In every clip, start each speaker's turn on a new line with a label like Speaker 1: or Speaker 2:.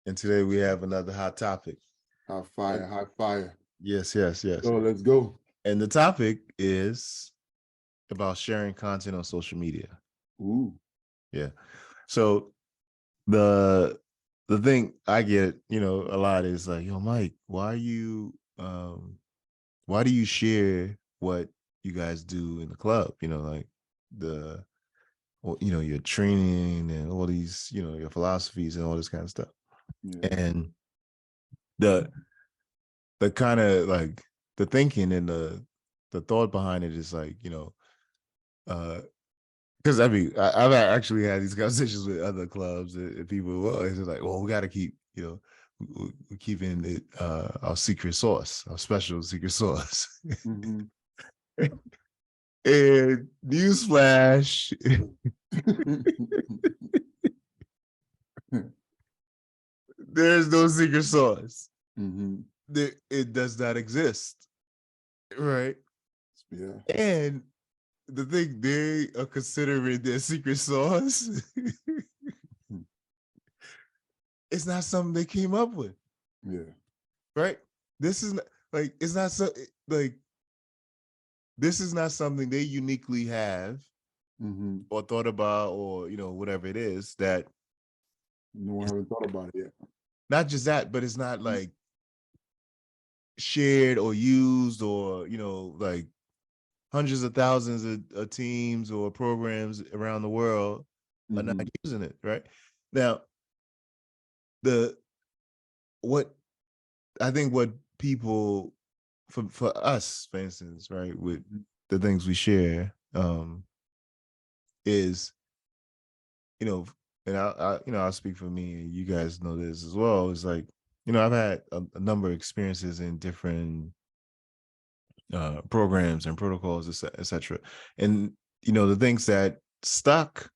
Speaker 1: And today we have another hot topic.
Speaker 2: Hot fire, hot fire.
Speaker 1: Yes.
Speaker 2: So let's go.
Speaker 1: And the topic is about sharing content on social media.
Speaker 2: Ooh.
Speaker 1: Yeah. So the thing I get, a lot is like, yo, Mike, why do you share what you guys do in the club? Like the your training and all these, your philosophies and all this kind of stuff.
Speaker 2: Yeah.
Speaker 1: And the kind of like the thinking and the thought behind it is like, because I've actually had these conversations with other clubs and people. Well, it's just like, well, we got to keep, we're keeping it our secret sauce, our special secret sauce.
Speaker 2: Mhm.
Speaker 1: And newsflash, there's no secret sauce.
Speaker 2: Mhm.
Speaker 1: It does not exist, right?
Speaker 2: Yeah.
Speaker 1: And the thing they are considering their secret sauce, it's not something they came up with,
Speaker 2: Yeah.
Speaker 1: right? This is not, like it's not so like this is not something they uniquely have
Speaker 2: Mhm.
Speaker 1: or thought about or whatever it is that
Speaker 2: No one haven't thought about it yet.
Speaker 1: not just that, but it's not like shared or used or like hundreds of thousands of teams or programs around the world are not
Speaker 2: Mhm.
Speaker 1: using it, right? Now, the what I think what people for us, for instance, right, with
Speaker 2: Mhm.
Speaker 1: the things we share, is you know, and I'll speak for me, and you guys know this as well. It's like I've had a number of experiences in different programs and protocols, etc. And the things that stuck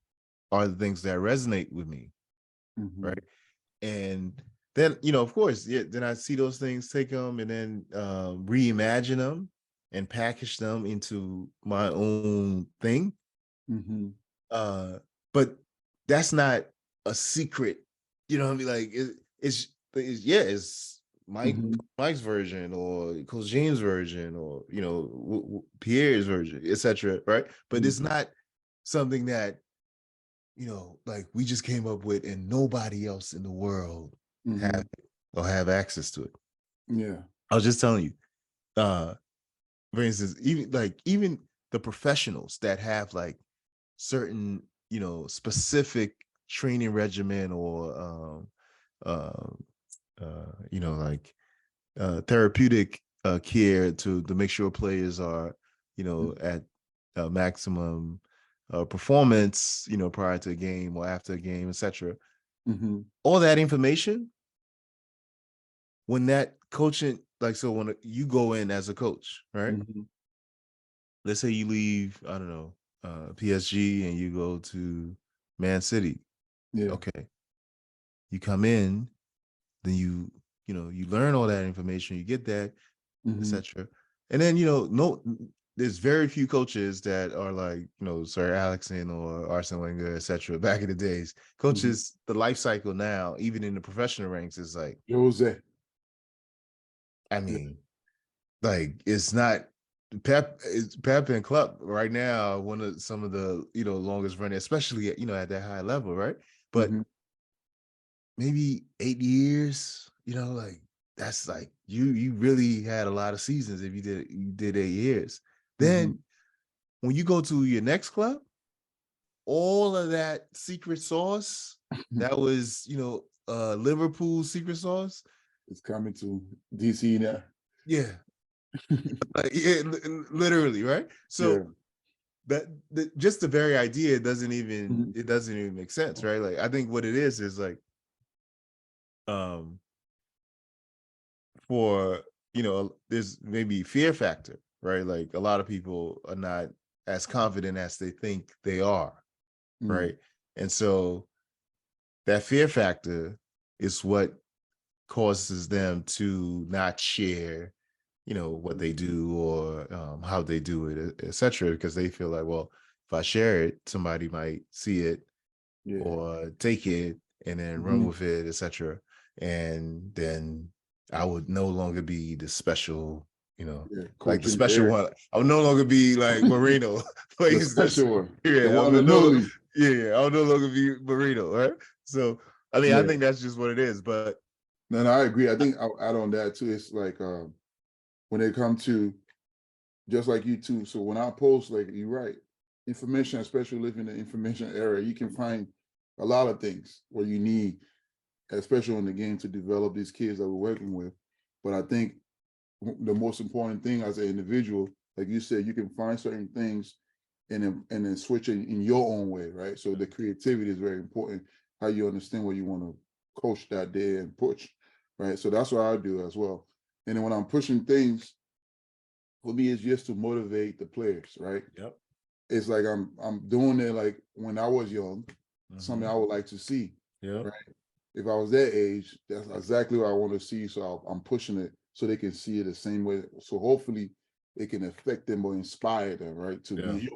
Speaker 1: are the things that resonate with me,
Speaker 2: Mhm.
Speaker 1: right? And then of course, yeah, then I see those things, take them, and then reimagine them and package them into my own thing.
Speaker 2: Mhm.
Speaker 1: uh but that's not a secret, what I mean? Like it's
Speaker 2: Mhm.
Speaker 1: Mike's version or Coach James' version or Pierre's version, etc., right? But it's
Speaker 2: Mhm.
Speaker 1: not something that like we just came up with and nobody else in the world have
Speaker 2: Mhm.
Speaker 1: it or have access to it.
Speaker 2: Yeah.
Speaker 1: I was just telling you, uh, for instance, even the professionals that have like certain, specific training regimen or like therapeutic care to make sure players are, at maximum performance, prior to a game or after a game, etc.
Speaker 2: Mhm.
Speaker 1: All that information, when that coaching, like, so when you go in as a coach, right?
Speaker 2: Mhm.
Speaker 1: Let's say you leave, I don't know, PSG and you go to Man City.
Speaker 2: Yeah.
Speaker 1: Okay. You come in, then you learn all that information, you get that,
Speaker 2: Mhm.
Speaker 1: etc. And then, no, there's very few coaches that are like, Sir Alexson or Arsene Wenger, etc. Back in the days,
Speaker 2: Mhm.
Speaker 1: coaches, the life cycle now, even in the professional ranks, is like,
Speaker 2: Jose.
Speaker 1: I
Speaker 2: Yeah.
Speaker 1: mean, like it's not Pep and Klopp right now, one of some of the longest running, especially at that high level, right? But
Speaker 2: Mhm.
Speaker 1: maybe 8 years, like that's like you really had a lot of seasons if you did 8 years.
Speaker 2: Mhm.
Speaker 1: Then when you go to your next club, all of that secret sauce that was Liverpool secret sauce,
Speaker 2: It's coming to DC now.
Speaker 1: yeah, like, yeah, literally, right?
Speaker 2: Yeah.
Speaker 1: So that just the very idea
Speaker 2: Mhm.
Speaker 1: doesn't even make sense, right? Like I think what it is like um for there's maybe fear factor, right? Like a lot of people are not as confident as they think they are,
Speaker 2: Mm.
Speaker 1: right? And so that fear factor is what causes them to not share what they do or how they do it, etc., because they feel like, well, if I share it, somebody might see it
Speaker 2: Yeah.
Speaker 1: or take it and then run
Speaker 2: Mhm.
Speaker 1: with it, etc. and then I would no longer be the special, like the
Speaker 2: coaching
Speaker 1: special
Speaker 2: there.
Speaker 1: one. I would no longer be like Marino.
Speaker 2: The special one.
Speaker 1: Yeah,
Speaker 2: The one and only.
Speaker 1: I would no longer be Marino, right? So I mean, I think that's just what it is. But
Speaker 2: no, I agree. I think I'll add on that too. It's like when they come to, just like you too. So when I post, like you're right, information, especially living in the information era, you can find a lot of things where you need, especially in the game, to develop these kids that we're working with. But I think the most important thing as an individual, like you said, you can find certain things and then switch it in your own way, right? So the creativity is very important, how you understand what you want to coach that day and push, right? So that's what I do as well. And then when I'm pushing things, for me, it's just to motivate the players, right?
Speaker 1: Yep.
Speaker 2: It's like I'm doing it like when I was young, something I would like to see.
Speaker 1: Yeah.
Speaker 2: Right. If I was that age, that's exactly what I want to see. So I'm pushing it so they can see it the same way. So hopefully it can affect them or inspire them, right? To be,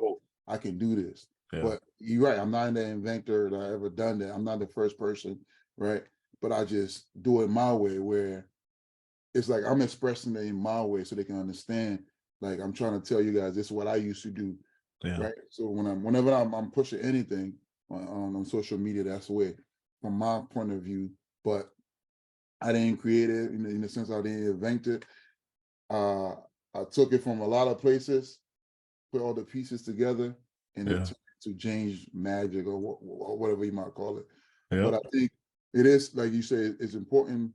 Speaker 2: I can do this. Yeah. But you're right. I'm not the inventor that I ever done that. I'm not the first person, right? But I just do it my way, where it's like I'm expressing it in my way so they can understand. Like I'm trying to tell you guys, this is what I used to do. Yeah. Right. So whenever I'm pushing anything on social media, that's the way, from my point of view. But I didn't create it in the sense I didn't invent it. I took it from a lot of places, put all the pieces together, and it to change magic or whatever you might call it. Yeah. But I think it is, like you say, it's important.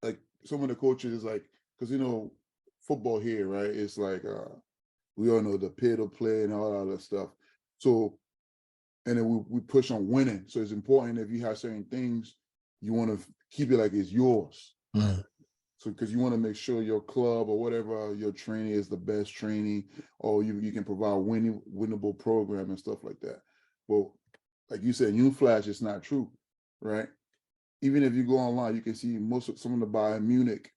Speaker 2: Like some of the coaches is like, because football here, right? It's like we all know the pit of play and all that stuff. So, and then we push on winning. So it's important, if you have certain things, you want to keep it like it's yours. Mm. So because you want to make sure your club or whatever your training is the best training, or you can provide winnable program and stuff like that. Well, like you said, newsflash, it's not true, right? Even if you go online, you can see some of the Bayern Munich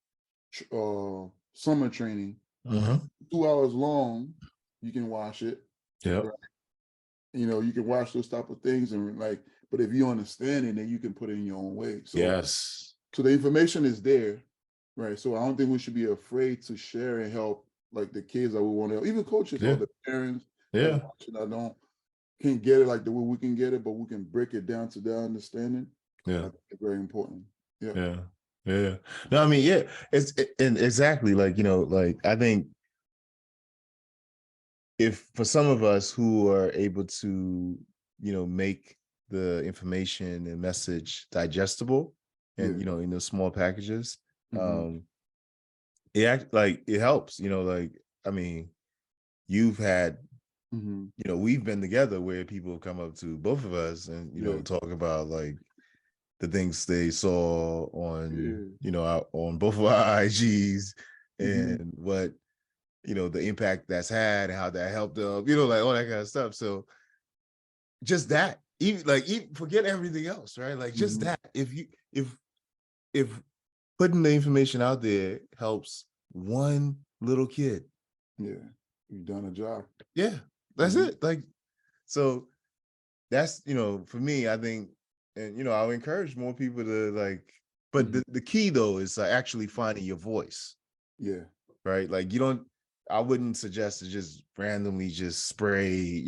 Speaker 2: summer training, 2 hours long. You can watch it. Yeah. Right? You can watch those type of things, and but if you understand it, then you can put it in your own way. So yes. So the information is there, right? So I don't think we should be afraid to share and help, like the kids that we want to help, even coaches or the parents. Yeah. I can't get it like the way we can get it, but we can break it down to their understanding. Yeah. I think it's very important. Yeah. Yeah.
Speaker 1: Yeah. No, I mean, and exactly, like, I think if for some of us who are able to, make the information and message digestible and, in those small packages, it helps, I mean, you've had, we've been together where people have come up to both of us and, talk about like the things they saw on, on both of our IGs and what, the impact that's had and how that helped them, like all that kind of stuff. So just that, even forget everything else, right? Like just that, if putting the information out there helps one little kid,
Speaker 2: you've done a job.
Speaker 1: Yeah, that's it. Like, so that's, for me, I think, and, I'll encourage more people to but the key though is actually finding your voice.
Speaker 2: Yeah.
Speaker 1: Right. Like I wouldn't suggest to just randomly just spray,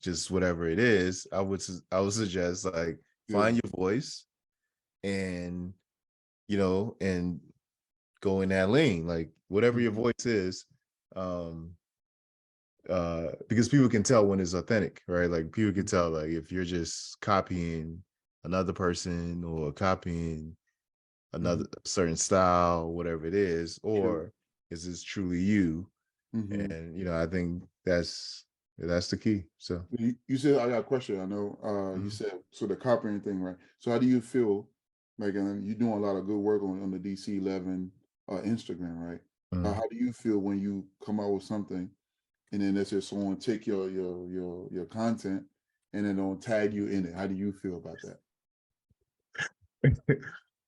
Speaker 1: just whatever it is. I would suggest find your voice and, and go in that lane, like whatever your voice is. Because people can tell when it's authentic, right? Like people can tell, like if you're just copying another person or copying another certain style, whatever it is, or is this truly you? And I think that's the key. So
Speaker 2: you said, I got a question. I know you said, so the copying thing, right? So how do you feel? Like, you're doing a lot of good work on the DC11 Instagram, right? How do you feel when you come out with something and then let's just someone take your content and then don't tag you in it? How do you feel about
Speaker 1: that?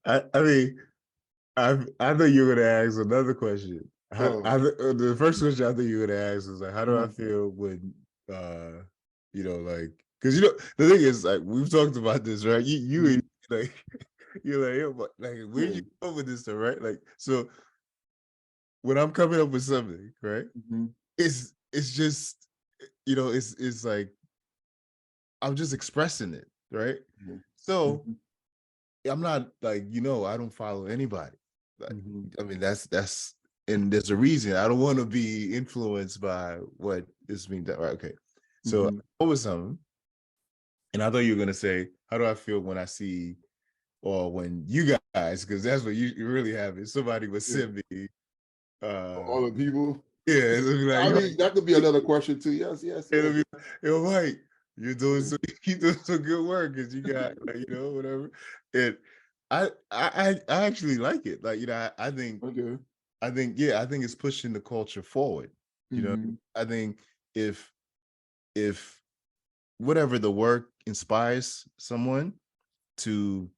Speaker 1: I mean, I thought you were gonna ask another question. The first question I think you were gonna ask was like, how do I feel when because the thing is, like, we've talked about this, right? You like You're like, yo, but like, where'd you
Speaker 2: Yeah.
Speaker 1: go with this stuff, right? Like, so when I'm coming up with something, right?
Speaker 2: Mhm.
Speaker 1: It's just, it's like I'm just expressing it, right?
Speaker 2: Yeah.
Speaker 1: So
Speaker 2: Mhm.
Speaker 1: I'm not like, I don't follow anybody. Like,
Speaker 2: Mhm.
Speaker 1: I mean, that's and there's a reason. I don't want to be influenced by what is being done. Right? Okay. So
Speaker 2: Mhm.
Speaker 1: what was something, and I thought you were gonna say, how do I feel when I see or when you guys, because that's what you really have it. Somebody would
Speaker 2: Yeah.
Speaker 1: send me
Speaker 2: All the people.
Speaker 1: yeah, it'll be
Speaker 2: I
Speaker 1: like,
Speaker 2: mean, that could be another question too. Yes, yes,
Speaker 1: it'll
Speaker 2: yes.
Speaker 1: be yo, Mike, you're doing
Speaker 2: Yeah.
Speaker 1: so you doing some good work because you got like, whatever. And I actually like it. Like,
Speaker 2: Okay.
Speaker 1: I think it's pushing the culture forward. You know,
Speaker 2: Mhm.
Speaker 1: I think if if whatever the work inspires someone to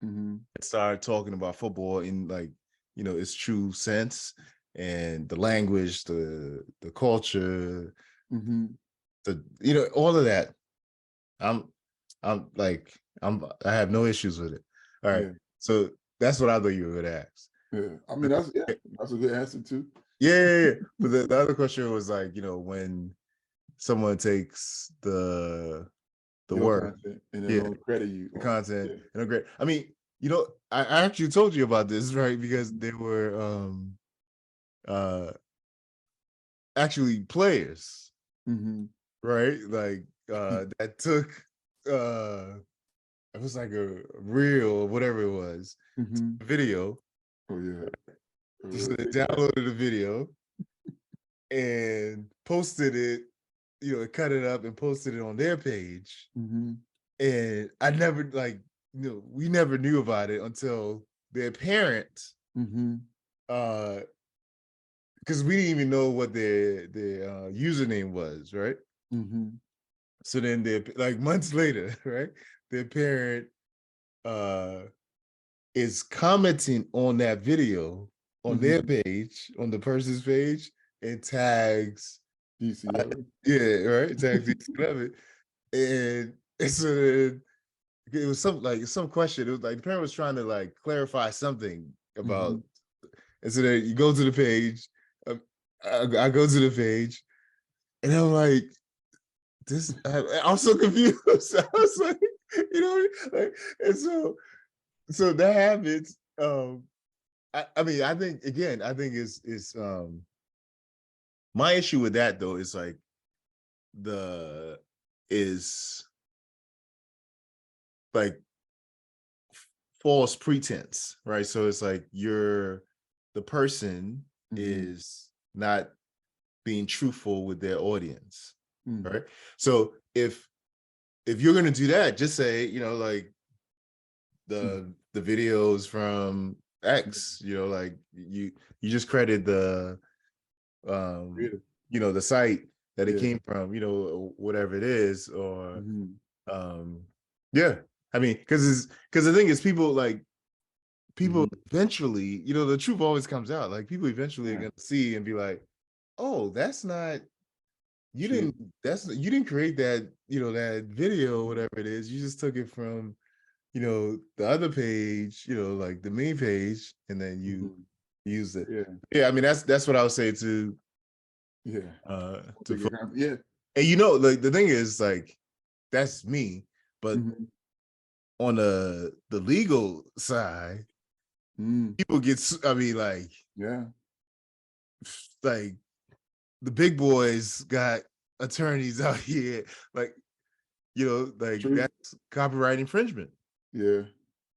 Speaker 2: Mhm.
Speaker 1: start talking about football in like, its true sense and the language, the culture,
Speaker 2: Mhm.
Speaker 1: all of that. I'm I'm like I have no issues with it. All right.
Speaker 2: Yeah.
Speaker 1: So that's what I thought you were gonna ask.
Speaker 2: Yeah. I mean, that's a good answer too.
Speaker 1: Yeah, yeah, yeah. But the other question was like, when someone takes the
Speaker 2: Your
Speaker 1: work,
Speaker 2: content and then
Speaker 1: yeah,
Speaker 2: don't credit you.
Speaker 1: the
Speaker 2: Or,
Speaker 1: content,
Speaker 2: yeah.
Speaker 1: and a great. I mean, I actually told you about this, right? Because
Speaker 2: Mhm.
Speaker 1: they were uh actually players,
Speaker 2: Mhm.
Speaker 1: right? Like that took it was like a reel or whatever it was,
Speaker 2: Mhm.
Speaker 1: video.
Speaker 2: Oh yeah.
Speaker 1: So they
Speaker 2: Take that.
Speaker 1: downloaded the video and posted it, cut it up and posted it on their page.
Speaker 2: Mhm.
Speaker 1: And I never we never knew about it until their parent,
Speaker 2: Mhm.
Speaker 1: uh, because we didn't even know what their username was, right?
Speaker 2: Mhm.
Speaker 1: So then they like months later, right? Their parent uh is commenting on that video on their
Speaker 2: Mhm.
Speaker 1: page, on the person's page, and tags,
Speaker 2: DCL.
Speaker 1: yeah, right, tags each of and so then it was some question. It was like the parent was trying to like clarify something about,
Speaker 2: Mhm.
Speaker 1: and so then you go to the page. um, I go to the page, and I'm like, this. I'm so confused. I was like, like, and so that happens. I mean, I think again, I think is my issue with that though is like the is like false pretense, right? So it's like the person
Speaker 2: Mhm.
Speaker 1: is not being truthful with their audience,
Speaker 2: Mm.
Speaker 1: right? So if you're gonna do that, just say, like
Speaker 2: Mhm.
Speaker 1: the videos from X, like you just credit um
Speaker 2: Creative.
Speaker 1: the site that it
Speaker 2: Yeah.
Speaker 1: came from, whatever it is, or
Speaker 2: Mhm.
Speaker 1: um yeah. I mean, because the thing is people
Speaker 2: Mhm.
Speaker 1: eventually, the truth always comes out. Like people eventually are
Speaker 2: Yeah.
Speaker 1: gonna see and be like, oh, that's not
Speaker 2: True.
Speaker 1: you didn't create that, that video,
Speaker 2: Mhm.
Speaker 1: whatever it is. You just took it from, the other page, like the main page, and then you
Speaker 2: Mhm.
Speaker 1: used it.
Speaker 2: Yeah.
Speaker 1: Yeah, I mean that's what I would say
Speaker 2: Yeah.
Speaker 1: to
Speaker 2: Take your yeah.
Speaker 1: and like the thing is like that's me, but
Speaker 2: Mhm.
Speaker 1: on the legal side,
Speaker 2: Mm.
Speaker 1: people get I mean
Speaker 2: Yeah.
Speaker 1: like the big boys got attorneys out here, like like
Speaker 2: True.
Speaker 1: that's copyright infringement,
Speaker 2: Yeah.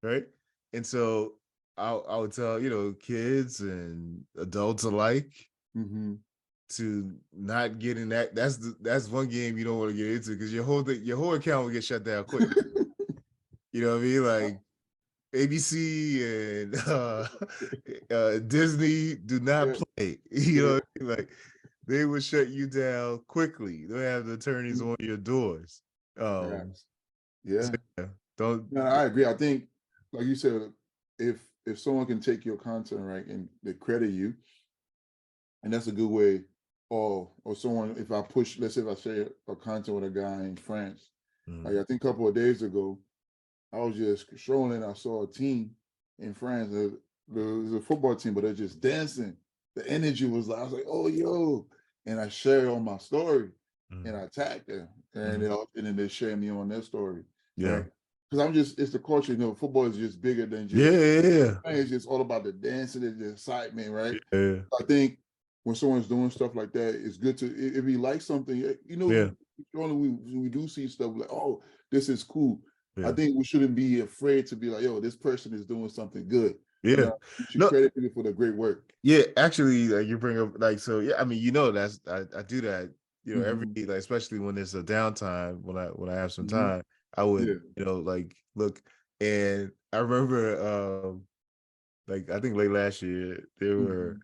Speaker 1: right? And so I would tell kids and adults alike
Speaker 2: Mhm.
Speaker 1: to not get in that. That's one game you don't want to get into because your whole account will get shut down quick. You know what I mean? Like ABC and Disney do not
Speaker 2: Yeah.
Speaker 1: play. You know
Speaker 2: Yeah.
Speaker 1: what I mean? Like they will shut you down quickly. They'll have the attorneys
Speaker 2: Mm.
Speaker 1: on your doors. Um,
Speaker 2: Perhaps. Yeah.
Speaker 1: yeah, don't.
Speaker 2: No, I agree. I think, like you said, if someone can take your content right and they credit you, and that's a good way. Or someone, if I push, let's say if I share a content with a guy in France, like
Speaker 1: Mhm.
Speaker 2: I think a couple of days ago, I was just strolling. I saw a team in France. It was a football team, but they're just dancing. The energy was like, I was like, oh, yo. And I shared on my story and I tagged them. And, and then they shared me on their story.
Speaker 1: Yeah.
Speaker 2: Right. Because it's the culture, football is just bigger than just,
Speaker 1: Yeah.
Speaker 2: it's just all about the dancing and the excitement, right?
Speaker 1: Yeah.
Speaker 2: I think when someone's doing stuff like that, it's good to, if you like something,
Speaker 1: Yeah.
Speaker 2: we do see stuff like, oh, this is cool. I
Speaker 1: Yeah.
Speaker 2: think we shouldn't be afraid to be like, yo, this person is doing something good.
Speaker 1: Yeah.
Speaker 2: You should
Speaker 1: No,
Speaker 2: credit people for the great work.
Speaker 1: yeah, actually, like you bring up, like, so yeah, I mean, that's I do that, every,
Speaker 2: Mhm.
Speaker 1: like, especially when there's a downtime, when I have some
Speaker 2: Mhm.
Speaker 1: time, I would,
Speaker 2: Yeah.
Speaker 1: like, look. And I remember, like, I think late last year
Speaker 2: Mhm.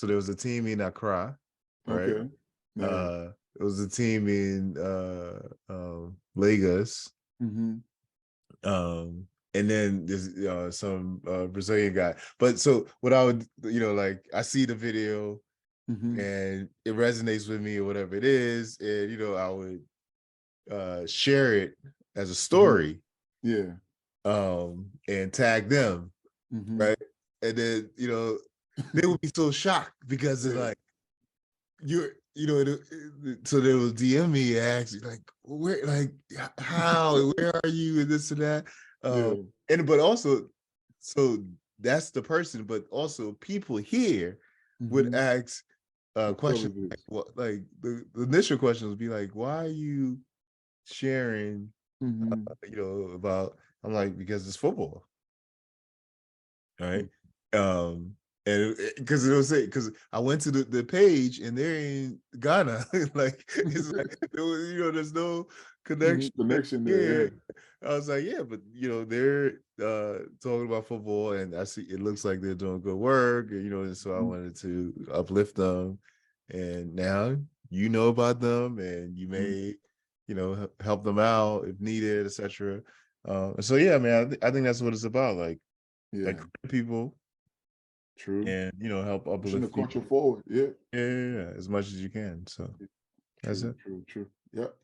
Speaker 1: there was a team in Accra, right?
Speaker 2: Okay. Yeah.
Speaker 1: It was a team in Lagos,
Speaker 2: Mhm.
Speaker 1: and then there's some Brazilian guy. But so what I would, like, I see the video
Speaker 2: Mhm.
Speaker 1: and it resonates with me or whatever it is, and I would share it as a
Speaker 2: Mhm.
Speaker 1: story,
Speaker 2: Yeah.
Speaker 1: and tag them,
Speaker 2: Mhm.
Speaker 1: right? And then they would be so shocked because it's
Speaker 2: Yeah.
Speaker 1: like so they will DM me and ask you, like, where, like, how, where are you, and this and that.
Speaker 2: Yeah.
Speaker 1: And but also, so that's the person, but also people here would
Speaker 2: Mhm.
Speaker 1: ask
Speaker 2: What color
Speaker 1: questions
Speaker 2: is
Speaker 1: like,
Speaker 2: this?
Speaker 1: what, like, the initial question would be like, why are you sharing,
Speaker 2: Mhm.
Speaker 1: about, I'm like, because it's football, right?
Speaker 2: Mhm.
Speaker 1: And because it'll say, because I went to the page and they're in Ghana, like, it's like, there's no connection
Speaker 2: Connection there. Yeah.
Speaker 1: here. I was like, yeah, but they're talking about football, and I see it looks like they're doing good work, and so I
Speaker 2: Mhm.
Speaker 1: wanted to uplift them, and now you know about them, and you
Speaker 2: Mhm.
Speaker 1: may help them out if needed, etc. So yeah, man, I think that's what it's about, like
Speaker 2: Yeah.
Speaker 1: people,
Speaker 2: True.
Speaker 1: and help
Speaker 2: Pushing the
Speaker 1: uplift
Speaker 2: culture
Speaker 1: people.
Speaker 2: forward. Yeah.
Speaker 1: Yeah, as much as you can. So that's
Speaker 2: True.
Speaker 1: it.
Speaker 2: True. True. Yep.